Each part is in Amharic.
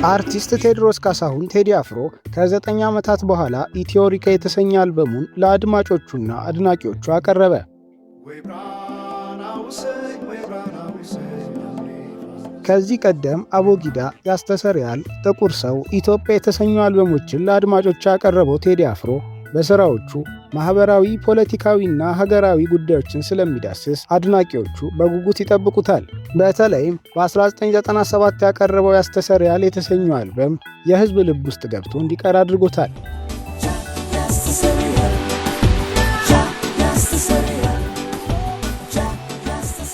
አርቲስት ቴዎድሮስ ካሳሁን ቴዲ አፍሮ ከ9 ዓመታት በኋላ ኢትዮሪካ የተሰኘ አልበሙን ለአድማጮቹና አድናቂዎቹ አቀረበ። ከዚህ ቀደም አቦጊዳ፣ ያስተሰርያል፣ ጥቁር ሰው፣ ኢትዮጵያ የተሰኙ አልበሞችን ለአድማጮቹ ያቀረበው ቴዲ አፍሮ በሥራዎቹ ማኅበራዊ፣ ፖለቲካዊና ሀገራዊ ጉዳዮችን ስለሚዳስስ አድናቂዎቹ በጉጉት ይጠብቁታል። በተለይም በ1997 ያቀረበው ያስተሰርያል የተሰኘው አልበም የሕዝብ ልብ ውስጥ ገብቶ እንዲቀር አድርጎታል።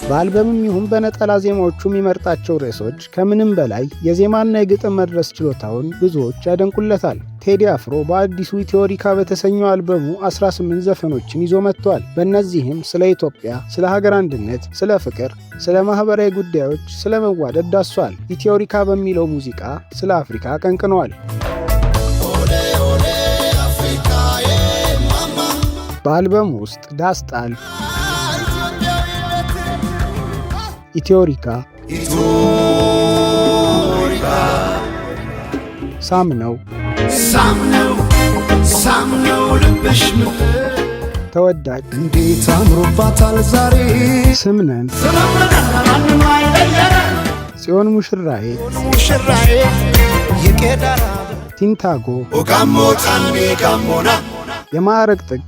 በአልበምም ይሁን በነጠላ ዜማዎቹ የሚመርጣቸው ርዕሶች ከምንም በላይ የዜማና የግጥም መድረስ ችሎታውን ብዙዎች ያደንቁለታል። ቴዲ አፍሮ በአዲሱ ኢትዮሪካ በተሰኘው አልበሙ 18 ዘፈኖችን ይዞ መጥቷል። በእነዚህም ስለ ኢትዮጵያ፣ ስለ ሀገር አንድነት፣ ስለ ፍቅር፣ ስለ ማኅበራዊ ጉዳዮች፣ ስለ መዋደድ ዳሷል። ኢትዮሪካ በሚለው ሙዚቃ ስለ አፍሪካ አቀንቅነዋል። በአልበሙ ውስጥ ዳስጣል፣ ኢትዮሪካ፣ ሳምነው ልብሽ ተወዳጅ፣ እንዴት አምሮባታል ዛሬ፣ ስምነን፣ ጽዮን ሙሽራዬ፣ ቲንታጎ፣ የማዕረግ ጥግ፣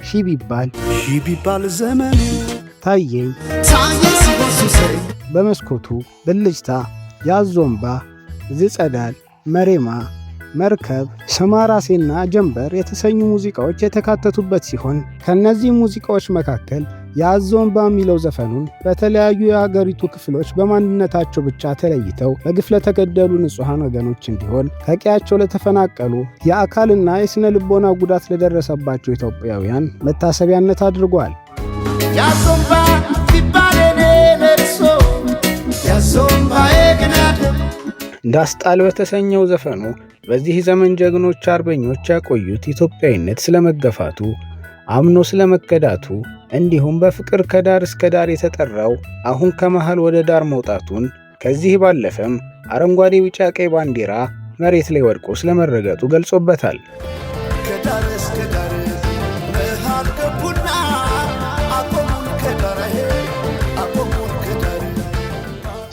ሺ ቢባል ዘመኑ ታየኝ፣ በመስኮቱ፣ ብልጭታ፣ ያዞምባ፣ ዝጸዳል፣ መሬማ፣ መርከብ፣ ሰማራሴና ጀንበር የተሰኙ ሙዚቃዎች የተካተቱበት ሲሆን ከነዚህ ሙዚቃዎች መካከል ያዞምባ የሚለው ዘፈኑን በተለያዩ የሀገሪቱ ክፍሎች በማንነታቸው ብቻ ተለይተው በግፍ ለተገደሉ ንጹሐን ወገኖች እንዲሆን ከቀያቸው ለተፈናቀሉ የአካልና የስነ ልቦና ጉዳት ለደረሰባቸው ኢትዮጵያውያን መታሰቢያነት አድርጓል። ያዞምባ ሲባል ለቅሶ ያዞምባ የግናድ ዳስጣል በተሰኘው ዘፈኑ በዚህ ዘመን ጀግኖች አርበኞች ያቆዩት ኢትዮጵያዊነት ስለመገፋቱ፣ አምኖ ስለመከዳቱ እንዲሁም በፍቅር ከዳር እስከ ዳር የተጠራው አሁን ከመሃል ወደ ዳር መውጣቱን ከዚህ ባለፈም አረንጓዴ፣ ቢጫ፣ ቀይ ባንዲራ መሬት ላይ ወድቆ ስለመረገጡ ገልጾበታል። ከዳር እስከ ዳር መሃል ገቡና አቆሙን ከዳር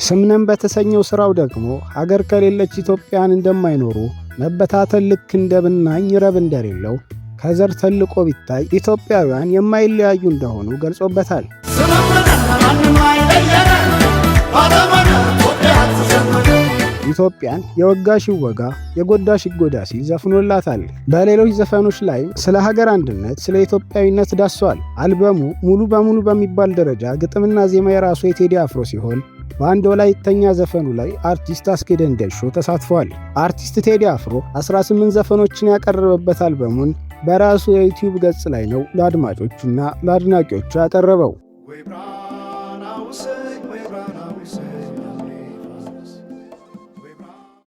ስምነን በተሰኘው ሥራው ደግሞ ሀገር ከሌለች ኢትዮጵያን እንደማይኖሩ መበታተን ልክ እንደ ብናኝ ረብ እንደሌለው ከዘር ተልቆ ቢታይ ኢትዮጵያውያን የማይለያዩ እንደሆኑ ገልጾበታል። ኢትዮጵያን የወጋሽ ይወጋ የጎዳሽ ይጎዳ ሲል ዘፍኖላታል። በሌሎች ዘፈኖች ላይ ስለ ሀገር አንድነት፣ ስለ ኢትዮጵያዊነት ዳሷል። አልበሙ ሙሉ በሙሉ በሚባል ደረጃ ግጥምና ዜማ የራሱ የቴዲ አፍሮ ሲሆን በአንድ ወላይተኛ ዘፈኑ ላይ አርቲስት አስኬ ደንደሾ ተሳትፏል። አርቲስት ቴዲ አፍሮ 18 ዘፈኖችን ያቀረበበት አልበሙን በራሱ የዩቲዩብ ገጽ ላይ ነው ለአድማጮቹና ለአድናቂዎቹ ያቀረበው።